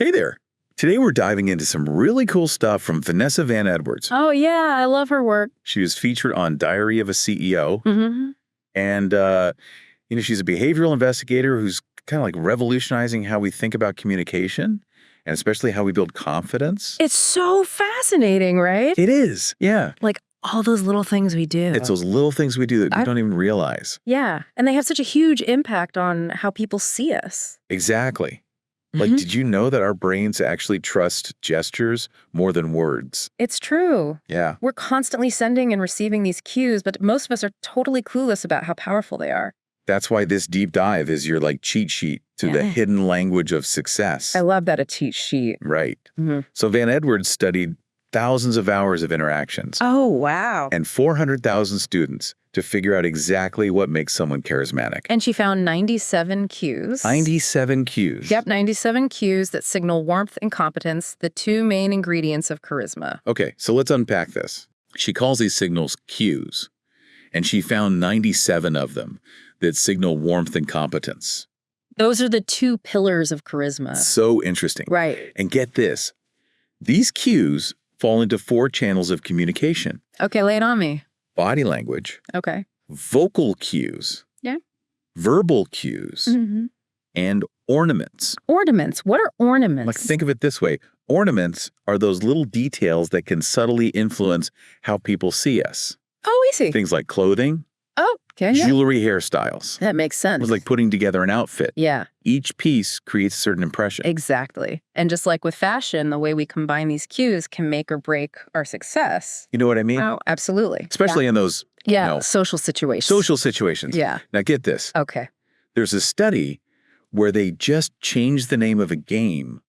Hey there. Today we're diving into some really cool stuff from Vanessa Van Edwards. Oh, yeah, I love her work. She was featured on Diary of a CEO. Mm-hmm. And, she's a behavioral investigator who's kind of like revolutionizing how we think about communication and especially how we build confidence. It's so fascinating, right? It is. Yeah. Like all those little things we do. It's those little things we do that we don't even realize. Yeah, and they have such a huge impact on how people see us. Exactly. Like, did you know that our brains actually trust gestures more than words? It's true. Yeah. We're constantly sending and receiving these cues, but most of us are totally clueless about how powerful they are. That's why this deep dive is your like cheat sheet to the hidden language of success. I love that, a cheat sheet. Right. So Van Edwards studied thousands of hours of interactions. Oh, wow. And 400,000 students to figure out exactly what makes someone charismatic. And she found 97 cues. 97 cues. Yep, 97 cues that signal warmth and competence, the two main ingredients of charisma. Okay, so let's unpack this. She calls these signals cues, and she found 97 of them that signal warmth and competence. Those are the two pillars of charisma. So interesting. Right. And get this, these cues fall into 4 channels of communication. Okay, lay it on me. Body language. Okay. Vocal cues. Yeah. Verbal cues. And ornaments. Ornaments. What are ornaments? Like, think of it this way. Ornaments are those little details that can subtly influence how people see us. Oh, easy. Things like clothing, Oh, okay. Yeah. jewelry, hairstyles. That makes sense. It's like putting together an outfit. Yeah, Each piece creates a certain impression. exactly. And just like with fashion, the way we combine these cues can make or break our success. You know what I mean? Oh, absolutely. Especially in those Yeah, social situations. social situations. Yeah. Now get this. Okay. There's a study where they just changed the name of a game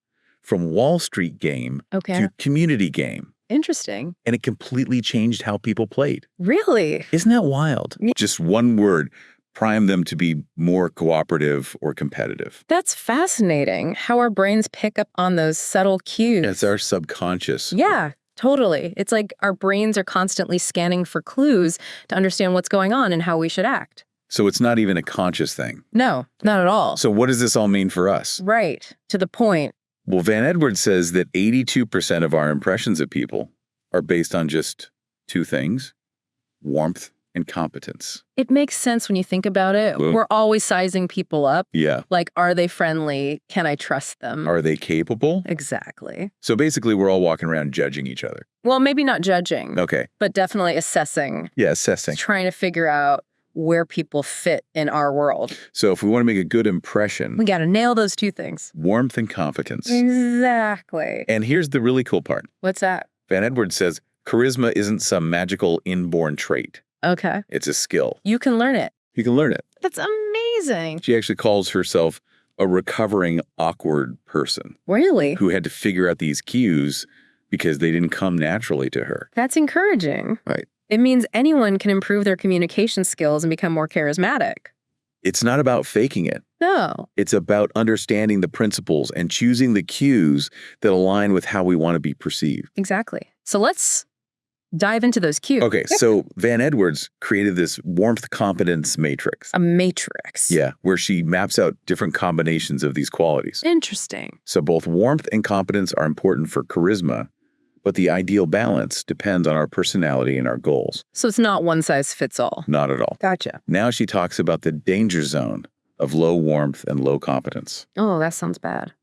from Wall Street game Okay. to community game. Interesting. And it completely changed how people played. Really? Isn't that wild? Yeah. Just one word primed them to be more cooperative or competitive. That's fascinating how our brains pick up on those subtle cues. It's our subconscious. Yeah, totally. It's like our brains are constantly scanning for clues to understand what's going on and how we should act. So it's not even a conscious thing. No, not at all. So what does this all mean for us? Right. To the point. Well, Van Edwards says that 82% of our impressions of people are based on just 2 things, warmth and competence. It makes sense when you think about it. Well- We're always sizing people up. Yeah. Like, are they friendly? Can I trust them? Are they capable? Exactly. So basically, we're all walking around judging each other. Well, maybe not judging, Okay. but definitely assessing, Yeah, assessing. trying to figure out where people fit in our world. So if we want to make a good impression, We got to nail those 2 things. warmth and competence. Exactly. And here's the really cool part. What's that? Van Edwards says charisma isn't some magical inborn trait. Okay. It's a skill. You can learn it. You can learn it. That's amazing. She actually calls herself a recovering awkward person Really? who had to figure out these cues because they didn't come naturally to her. That's encouraging. Right. It means anyone can improve their communication skills and become more charismatic. It's not about faking it. No. It's about understanding the principles and choosing the cues that align with how we want to be perceived. Exactly. So let's dive into those cues. Okay, so Van Edwards created this warmth competence matrix. A matrix. Yeah, where she maps out different combinations of these qualities. Interesting. So both warmth and competence are important for charisma, but the ideal balance depends on our personality and our goals. So it's not one size fits all. Not at all. Gotcha. Now she talks about the danger zone of low warmth and low competence. Oh, that sounds bad.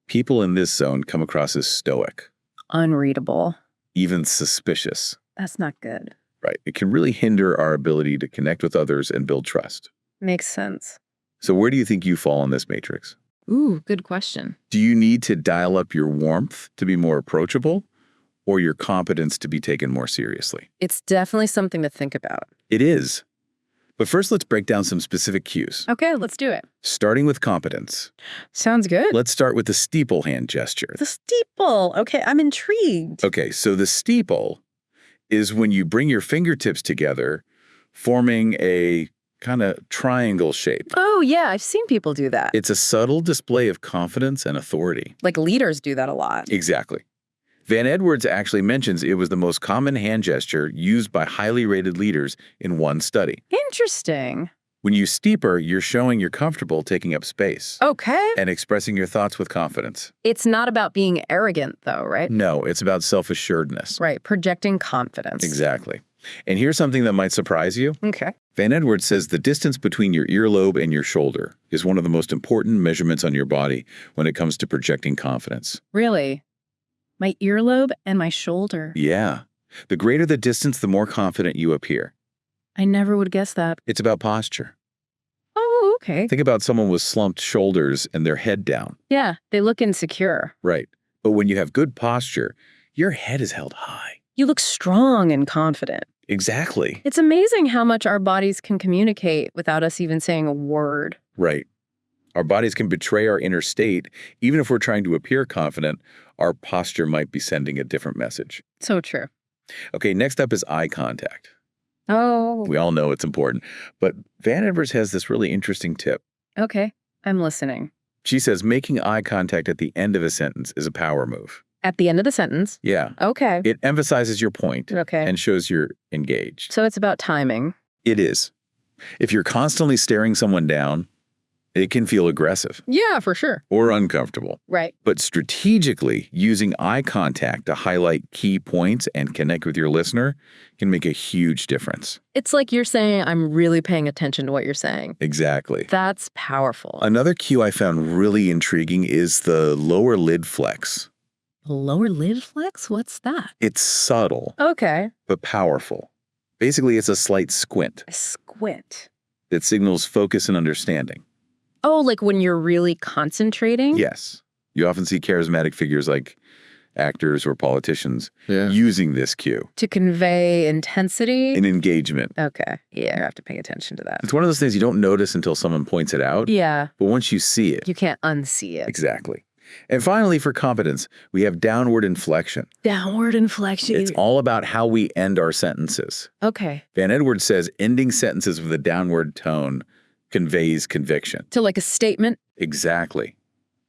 People in this zone come across as stoic, Unreadable. even suspicious. That's not good. Right. It can really hinder our ability to connect with others and build trust. Makes sense. So where do you think you fall in this matrix? Ooh, good question. Do you need to dial up your warmth to be more approachable or your competence to be taken more seriously? It's definitely something to think about. It is. But first, let's break down some specific cues. Okay, let's do it. Starting with competence. Sounds good. Let's start with the steeple hand gesture. The steeple. Okay, I'm intrigued. Okay, so the steeple is when you bring your fingertips together, forming a kind of triangle shape. Oh, yeah, I've seen people do that. It's a subtle display of confidence and authority. Like leaders do that a lot. Exactly. Van Edwards actually mentions it was the most common hand gesture used by highly rated leaders in one study. Interesting. When you steeper, you're showing you're comfortable taking up space Okay. and expressing your thoughts with confidence. It's not about being arrogant, though, right? No, it's about self-assuredness. Right. Projecting confidence. Exactly. And here's something that might surprise you. Okay. Van Edwards says the distance between your earlobe and your shoulder is one of the most important measurements on your body when it comes to projecting confidence. Really? My earlobe and my shoulder. Yeah. The greater the distance, the more confident you appear. I never would guess that. It's about posture. Oh, okay. Think about someone with slumped shoulders and their head down. Yeah, they look insecure. Right. But when you have good posture, your head is held high. You look strong and confident. Exactly. It's amazing how much our bodies can communicate without us even saying a word. Right. Our bodies can betray our inner state. Even if we're trying to appear confident, our posture might be sending a different message. So true. Okay, next up is eye contact. Oh, We all know it's important, but Van Edwards has this really interesting tip. okay. I'm listening. She says making eye contact at the end of a sentence is a power move. At the end of the sentence. Yeah. Okay. It emphasizes your point Okay. and shows you're engaged. So it's about timing. It is. If you're constantly staring someone down, it can feel aggressive Yeah, for sure. or uncomfortable. Right. But strategically, using eye contact to highlight key points and connect with your listener can make a huge difference. It's like you're saying, I'm really paying attention to what you're saying. Exactly. That's powerful. Another cue I found really intriguing is the lower lid flex. Lower lid flex? What's that? It's subtle, Okay. but powerful. Basically, it's a slight squint A squint. that signals focus and understanding. Oh, like when you're really concentrating? Yes. You often see charismatic figures like actors or politicians Yeah. using this cue To convey intensity? in engagement. Okay. Yeah, I have to pay attention to that. It's one of those things you don't notice until someone points it out, Yeah. but once you see it, You can't unsee it. exactly. And finally, for competence, we have downward inflection. Downward inflection. It's all about how we end our sentences. Okay. Van Edwards says ending sentences with a downward tone conveys conviction. To like a statement? Exactly.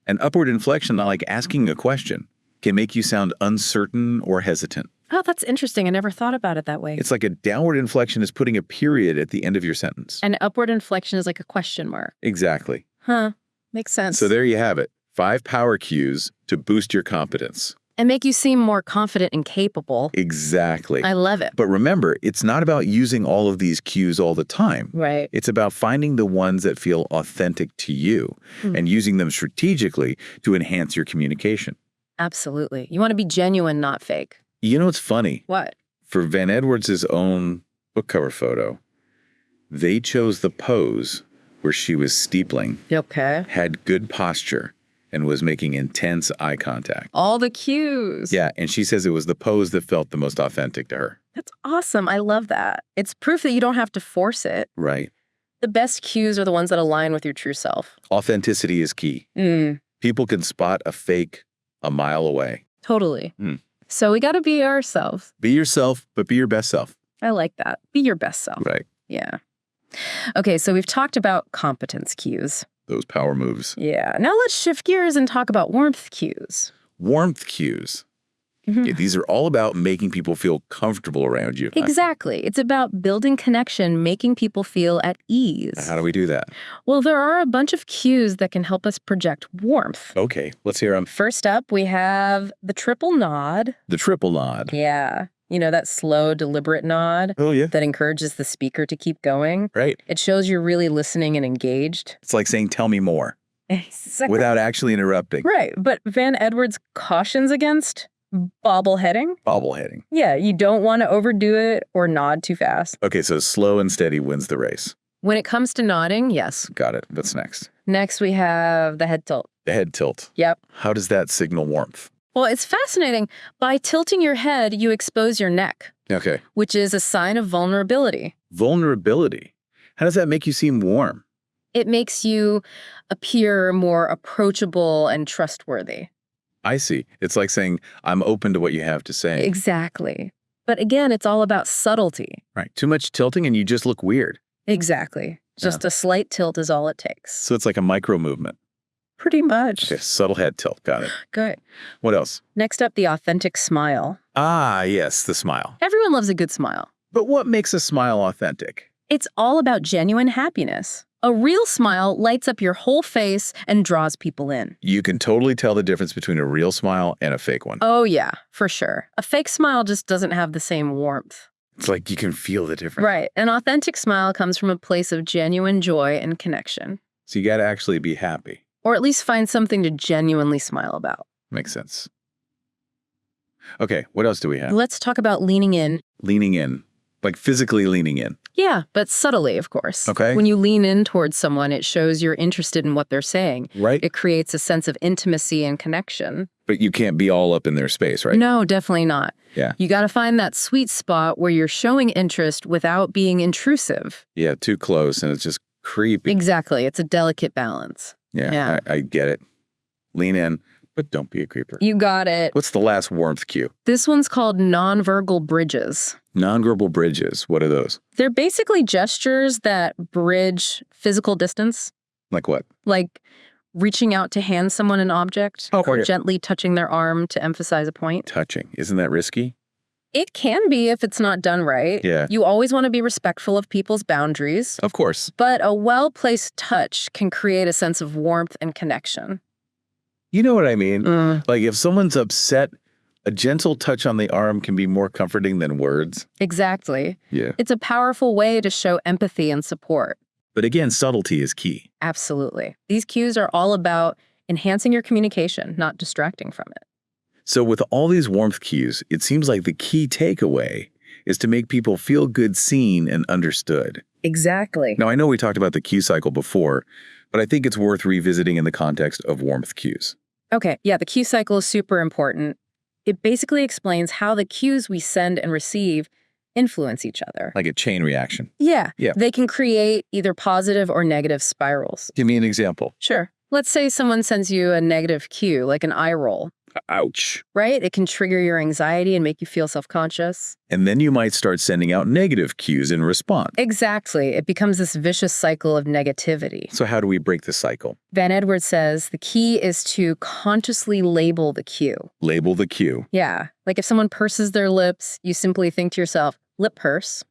An upward inflection, like asking a question, can make you sound uncertain or hesitant. Oh, that's interesting. I never thought about it that way. It's like a downward inflection is putting a period at the end of your sentence. An upward inflection is like a question mark. Exactly. Huh. Makes sense. So there you have it. 5 power cues to boost your competence. And make you seem more confident and capable. Exactly. I love it. But remember, it's not about using all of these cues all the time. Right. It's about finding the ones that feel authentic to you and using them strategically to enhance your communication. Absolutely. You want to be genuine, not fake. You know what's funny? What? For Van Edwards' own book cover photo, they chose the pose where she was steepling, Okay. had good posture, and was making intense eye contact. All the cues. Yeah, and she says it was the pose that felt the most authentic to her. That's awesome. I love that. It's proof that you don't have to force it. Right. The best cues are the ones that align with your true self. Authenticity is key. People can spot a fake a mile away. Totally. Mm. So we got to be ourselves. Be yourself, but be your best self. I like that. Be your best self. Right. Yeah. Okay, so we've talked about competence cues. Those power moves. Yeah. Now let's shift gears and talk about warmth cues. Warmth cues. Mhm. Yeah, these are all about making people feel comfortable around you. Exactly. It's about building connection, making people feel at ease. How do we do that? Well, there are a bunch of cues that can help us project warmth. Okay, let's hear them. First up, we have the triple nod. The triple nod. Yeah. You know, that slow, deliberate nod Oh, yeah. that encourages the speaker to keep going. Right. It shows you're really listening and engaged. It's like saying, tell me more, without actually interrupting. Right. But Van Edwards cautions against bobbleheading. Bobbleheading. Yeah, you don't want to overdo it or nod too fast. Okay, so slow and steady wins the race. When it comes to nodding, yes. Got it. What's next? Next, we have the head tilt. The head tilt. Yep. How does that signal warmth? Well, it's fascinating. By tilting your head, you expose your neck, Okay. which is a sign of vulnerability. Vulnerability. How does that make you seem warm? It makes you appear more approachable and trustworthy. I see. It's like saying, I'm open to what you have to say. Exactly. But again, it's all about subtlety. Right. Too much tilting and you just look weird. Exactly. Just a slight tilt is all it takes. So it's like a micro movement. Pretty much. Okay, subtle head tilt. Got it. Good. What else? Next up, the authentic smile. Ah, yes, the smile. Everyone loves a good smile. But what makes a smile authentic? It's all about genuine happiness. A real smile lights up your whole face and draws people in. You can totally tell the difference between a real smile and a fake one. Oh yeah, for sure. A fake smile just doesn't have the same warmth. It's like you can feel the difference. Right. An authentic smile comes from a place of genuine joy and connection. So you got to actually be happy. Or at least find something to genuinely smile about. Makes sense. Okay, what else do we have? Let's talk about leaning in. Leaning in, like physically leaning in. Yeah, but subtly, of course. Okay. When you lean in towards someone, it shows you're interested in what they're saying. Right. It creates a sense of intimacy and connection. But you can't be all up in their space, right? No, definitely not. Yeah. You got to find that sweet spot where you're showing interest without being intrusive. Yeah, too close and it's just creepy. Exactly. It's a delicate balance. Yeah. I get it. Lean in, but don't be a creeper. You got it. What's the last warmth cue? This one's called nonverbal bridges. Nonverbal bridges. What are those? They're basically gestures that bridge physical distance, Like what? like reaching out to hand someone an object or Okay. gently touching their arm to emphasize a point. Touching. Isn't that risky? It can be if it's not done right. Yeah. You always want to be respectful of people's boundaries, Of course. but a well-placed touch can create a sense of warmth and connection. You know what I mean? Mm, Like if someone's upset, a gentle touch on the arm can be more comforting than words. exactly. Yeah. It's a powerful way to show empathy and support. But again, subtlety is key. Absolutely. These cues are all about enhancing your communication, not distracting from it. So with all these warmth cues, it seems like the key takeaway is to make people feel good, seen, and understood. Exactly. Now, I know we talked about the cue cycle before, but I think it's worth revisiting in the context of warmth cues. Okay, yeah, the cue cycle is super important. It basically explains how the cues we send and receive influence each other. Like a chain reaction. Yeah, Yeah. they can create either positive or negative spirals. Give me an example. Sure. Let's say someone sends you a negative cue, like an eye roll, Ouch. right? It can trigger your anxiety and make you feel self-conscious. And then you might start sending out negative cues in response. Exactly. It becomes this vicious cycle of negativity. So how do we break the cycle? Van Edwards says the key is to consciously label the cue. Label the cue. Yeah. Like if someone purses their lips, you simply think to yourself, lip purse.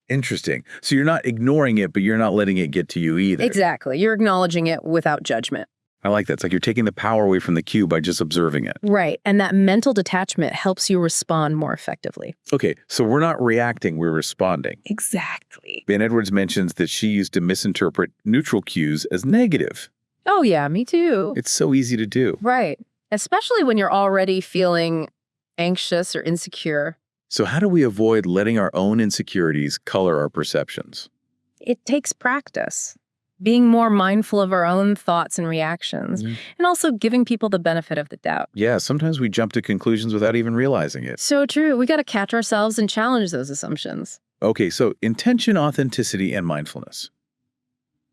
Interesting. So you're not ignoring it, but you're not letting it get to you either. Exactly. You're acknowledging it without judgment. I like that. It's like you're taking the power away from the cue by just observing it. Right. And that mental detachment helps you respond more effectively. Okay, so we're not reacting, we're responding. Exactly. Van Edwards mentions that she used to misinterpret neutral cues as negative. Oh, yeah, me too. It's so easy to do. Right. Especially when you're already feeling anxious or insecure. So how do we avoid letting our own insecurities color our perceptions? It takes practice. Being more mindful of our own thoughts and reactions, Mhm. and also giving people the benefit of the doubt. Yeah, sometimes we jump to conclusions without even realizing it. So true. We got to catch ourselves and challenge those assumptions. Okay, so intention, authenticity, and mindfulness.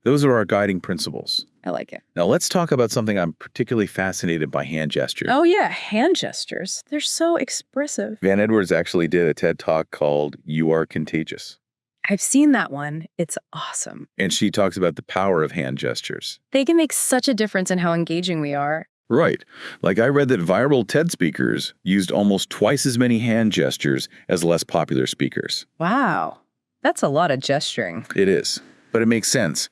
Those are our guiding principles. I like it. Now let's talk about something I'm particularly fascinated by: hand gesture. Oh, yeah. Hand gestures. They're so expressive. Van Edwards actually did a TED Talk called "You Are Contagious." I've seen that one. It's awesome. And she talks about the power of hand gestures. They can make such a difference in how engaging we are. Right. Like I read that viral TED speakers used almost twice as many hand gestures as less popular speakers. Wow. That's a lot of gesturing. It is. But it makes sense.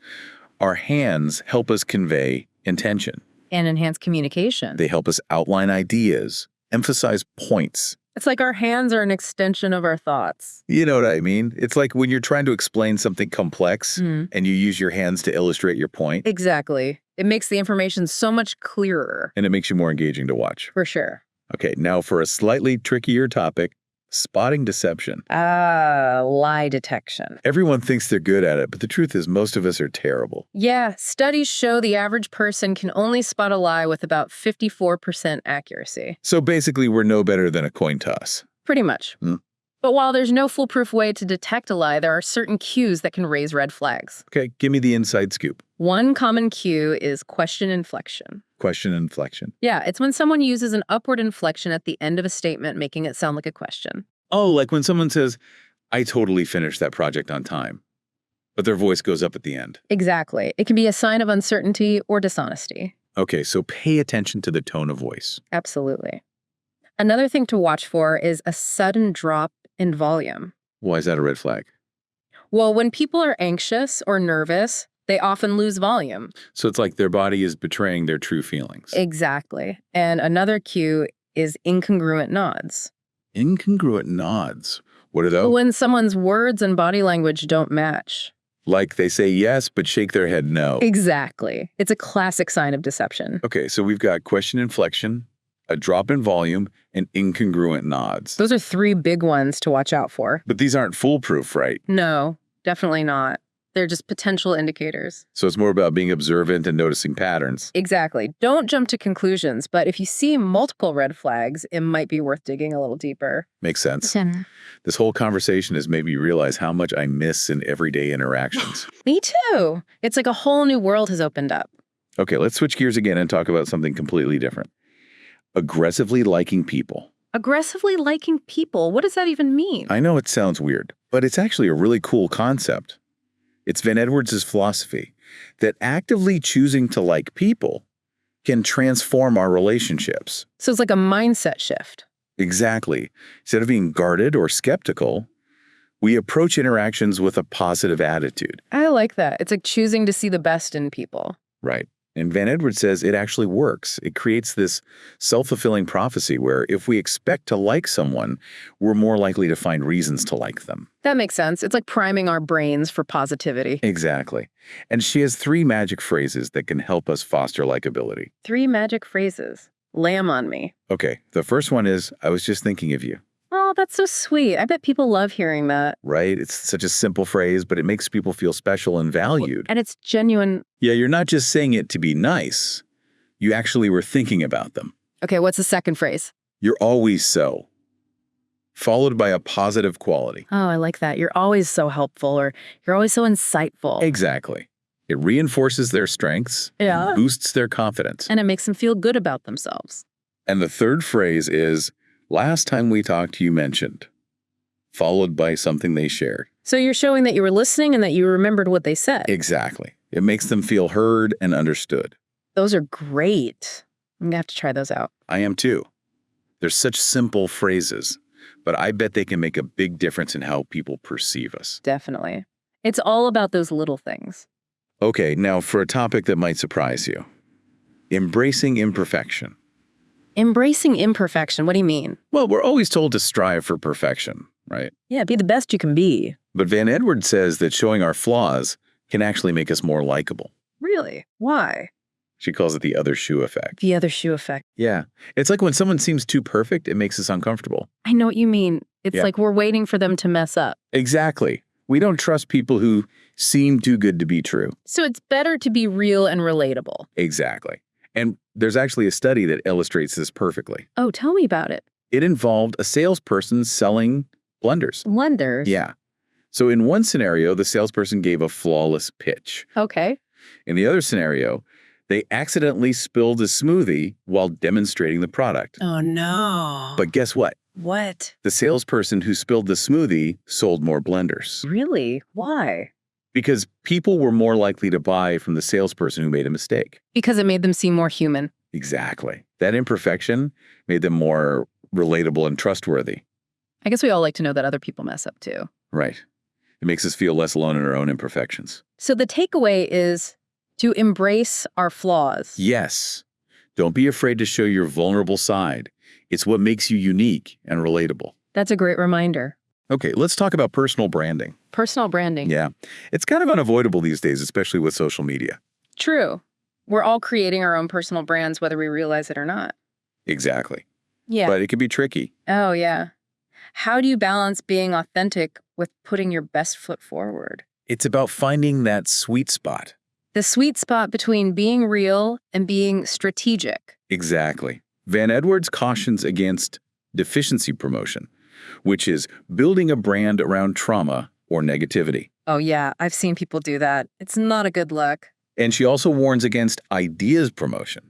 Our hands help us convey intention. And enhance communication. They help us outline ideas, emphasize points. It's like our hands are an extension of our thoughts. You know what I mean? It's like when you're trying to explain something complex and you use your hands to illustrate your point, Exactly. It makes the information so much clearer. and it makes you more engaging to watch. For sure. Okay, now for a slightly trickier topic: spotting deception. Lie detection. Everyone thinks they're good at it, but the truth is most of us are terrible. Yeah, studies show the average person can only spot a lie with about 54% accuracy. So basically, we're no better than a coin toss. Pretty much. Hmm. But while there's no foolproof way to detect a lie, there are certain cues that can raise red flags. Okay, give me the inside scoop. One common cue is question inflection. Question inflection. Yeah, it's when someone uses an upward inflection at the end of a statement, making it sound like a question. Oh, like when someone says, "I totally finished that project on time," but their voice goes up at the end. Exactly. It can be a sign of uncertainty or dishonesty. Okay, so pay attention to the tone of voice. Absolutely. Another thing to watch for is a sudden drop in volume. Why is that a red flag? Well, when people are anxious or nervous, they often lose volume. So it's like their body is betraying their true feelings. Exactly. And another cue is incongruent nods. Incongruent nods. What are those? When someone's words and body language don't match. Like they say yes, but shake their head no. Exactly. It's a classic sign of deception. Okay, so we've got question inflection, a drop in volume, and incongruent nods. Those are 3 big ones to watch out for. But these aren't foolproof, right? No, definitely not. They're just potential indicators. So it's more about being observant and noticing patterns. Exactly. Don't jump to conclusions, but if you see multiple red flags, it might be worth digging a little deeper. Makes sense. This whole conversation has made me realize how much I miss in everyday interactions. Me too. It's like a whole new world has opened up. Okay, let's switch gears again and talk about something completely different. Aggressively liking people. Aggressively liking people, what does that even mean? I know it sounds weird, but it's actually a really cool concept. It's Van Edwards' philosophy that actively choosing to like people can transform our relationships. So it's like a mindset shift. Exactly. Instead of being guarded or skeptical, we approach interactions with a positive attitude. I like that. It's like choosing to see the best in people. Right. And Van Edwards says it actually works. It creates this self-fulfilling prophecy where if we expect to like someone, we're more likely to find reasons to like them. That makes sense. It's like priming our brains for positivity. Exactly. And she has 3 magic phrases that can help us foster likability. 3 magic phrases. Lay 'em on me. Okay, the first one is, I was just thinking of you. Oh, that's so sweet. I bet people love hearing that. Right? It's such a simple phrase, but it makes people feel special and valued. And it's genuine. Yeah, you're not just saying it to be nice. You actually were thinking about them. Okay, what's the second phrase? You're always so. Followed by a positive quality. Oh, I like that. You're always so helpful, or you're always so insightful. Exactly. It reinforces their strengths, Yeah. boosts their confidence. And it makes them feel good about themselves. And the third phrase is, last time we talked, you mentioned, followed by something they shared. So you're showing that you were listening and that you remembered what they said. Exactly. It makes them feel heard and understood. Those are great. I'm going to have to try those out. I am too. They're such simple phrases, but I bet they can make a big difference in how people perceive us. Definitely. It's all about those little things. Okay, now for a topic that might surprise you. Embracing imperfection. Embracing imperfection. What do you mean? Well, we're always told to strive for perfection, right? Yeah, be the best you can be. But Van Edwards says that showing our flaws can actually make us more likable. Really? Why? She calls it the other shoe effect. The other shoe effect. Yeah. It's like when someone seems too perfect, it makes us uncomfortable. I know what you mean. It's Yeah. like we're waiting for them to mess up. Exactly. We don't trust people who seem too good to be true. So it's better to be real and relatable. Exactly. And there's actually a study that illustrates this perfectly. Oh, tell me about it. It involved a salesperson selling blenders. Blenders. Yeah. So in one scenario, the salesperson gave a flawless pitch. Okay. In the other scenario, they accidentally spilled a smoothie while demonstrating the product. Oh, no. But guess what? What? The salesperson who spilled the smoothie sold more blenders Really? Why? because people were more likely to buy from the salesperson who made a mistake. Because it made them seem more human. Exactly. That imperfection made them more relatable and trustworthy. I guess we all like to know that other people mess up too. Right. It makes us feel less alone in our own imperfections. So the takeaway is to embrace our flaws. Yes. Don't be afraid to show your vulnerable side. It's what makes you unique and relatable. That's a great reminder. Okay, let's talk about personal branding. Personal branding. Yeah. It's kind of unavoidable these days, especially with social media. True. We're all creating our own personal brands, whether we realize it or not. Exactly. Yeah. But it can be tricky. Oh, yeah. How do you balance being authentic with putting your best foot forward? It's about finding that sweet spot. The sweet spot between being real and being strategic. Exactly. Van Edwards cautions against deficiency promotion, which is building a brand around trauma or negativity. Oh, yeah. I've seen people do that. It's not a good look. And she also warns against ideas promotion,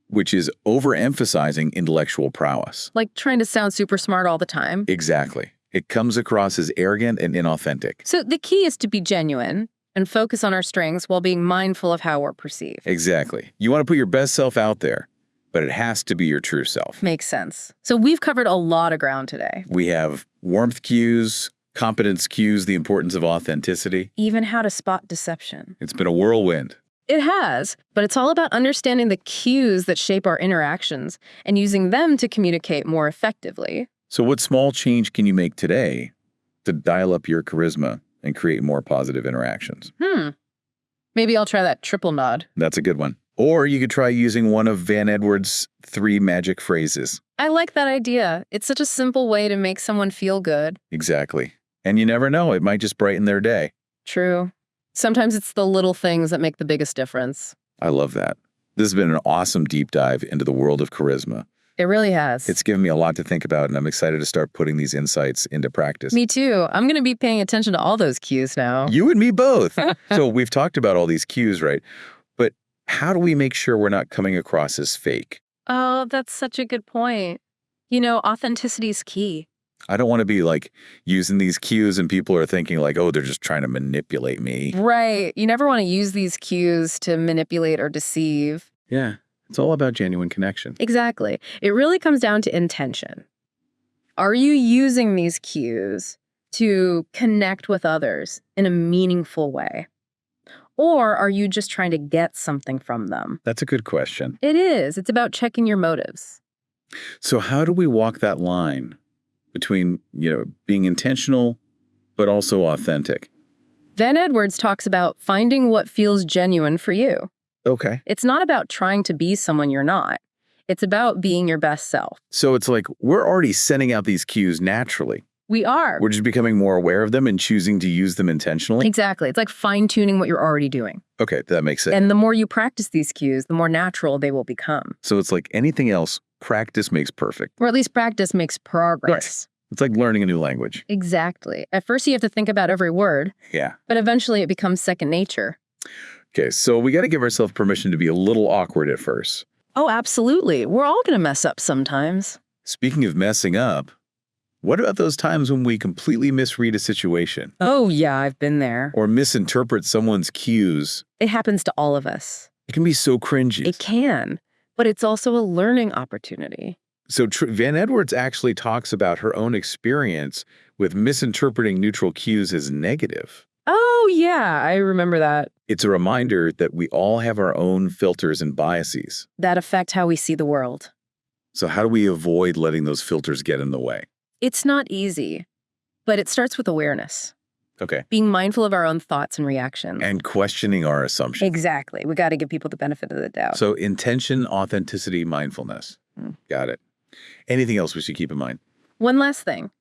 which is overemphasizing intellectual prowess. Like trying to sound super smart all the time. Exactly. It comes across as arrogant and inauthentic. So the key is to be genuine and focus on our strengths while being mindful of how we're perceived. Exactly. You want to put your best self out there, but it has to be your true self. Makes sense. So we've covered a lot of ground today. We have warmth cues, Competence cues, the importance of authenticity. even how to spot deception. It's been a whirlwind. It has, but it's all about understanding the cues that shape our interactions and using them to communicate more effectively. So what small change can you make today to dial up your charisma and create more positive interactions? Maybe I'll try that triple nod. That's a good one. Or you could try using one of Van Edwards' 3 magic phrases. I like that idea. It's such a simple way to make someone feel good. Exactly. And you never know, it might just brighten their day. True. Sometimes it's the little things that make the biggest difference. I love that. This has been an awesome deep dive into the world of charisma. It really has. It's given me a lot to think about, and I'm excited to start putting these insights into practice. Me too. I'm going to be paying attention to all those cues now. You and me both. So we've talked about all these cues, right? But how do we make sure we're not coming across as fake? Oh, that's such a good point. Authenticity is key. I don't want to be like using these cues and people are thinking like, oh, they're just trying to manipulate me. Right. You never want to use these cues to manipulate or deceive. Yeah. It's all about genuine connection. Exactly. It really comes down to intention. Are you using these cues to connect with others in a meaningful way? Or are you just trying to get something from them? That's a good question. It is. It's about checking your motives. So how do we walk that line between, being intentional, but also authentic? Van Edwards talks about finding what feels genuine for you. Okay. It's not about trying to be someone you're not. It's about being your best self. So it's like we're already sending out these cues naturally. We are. We're just becoming more aware of them and choosing to use them intentionally. Exactly. It's like fine-tuning what you're already doing. Okay, that makes sense. And the more you practice these cues, the more natural they will become. So it's like anything else, practice makes perfect. Or at least practice makes progress. It's like learning a new language. Exactly. At first, you have to think about every word, Yeah. but eventually it becomes second nature. Okay, so we got to give ourselves permission to be a little awkward at first. Oh, absolutely. We're all going to mess up sometimes. Speaking of messing up, what about those times when we completely misread a situation Oh, yeah, I've been there. or misinterpret someone's cues? It happens to all of us. It can be so cringy. It can, but it's also a learning opportunity. So Van Edwards actually talks about her own experience with misinterpreting neutral cues as negative. Oh, yeah, I remember that. It's a reminder that we all have our own filters and biases. That affect how we see the world. So how do we avoid letting those filters get in the way? It's not easy, but it starts with awareness. Okay. Being mindful of our own thoughts and reactions. And questioning our assumptions. Exactly. We got to give people the benefit of the doubt. So intention, authenticity, mindfulness. Got it. Anything else we should keep in mind? One last thing.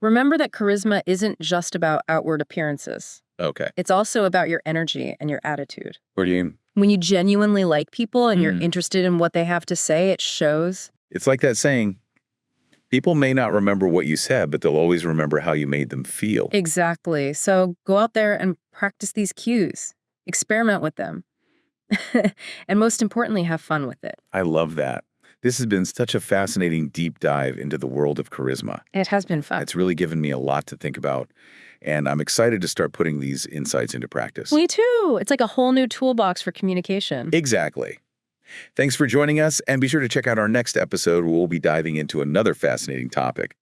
Remember that charisma isn't just about outward appearances. Okay. It's also about your energy and your attitude. What do you mean? When you genuinely like people and you're interested in what they have to say, it shows. It's like that saying, people may not remember what you said, but they'll always remember how you made them feel. Exactly. So go out there and practice these cues. Experiment with them. And most importantly, have fun with it. I love that. This has been such a fascinating deep dive into the world of charisma. It has been fun. It's really given me a lot to think about, and I'm excited to start putting these insights into practice. Me too. It's like a whole new toolbox for communication. Exactly. Thanks for joining us, and be sure to check out our next episode where we'll be diving into another fascinating topic.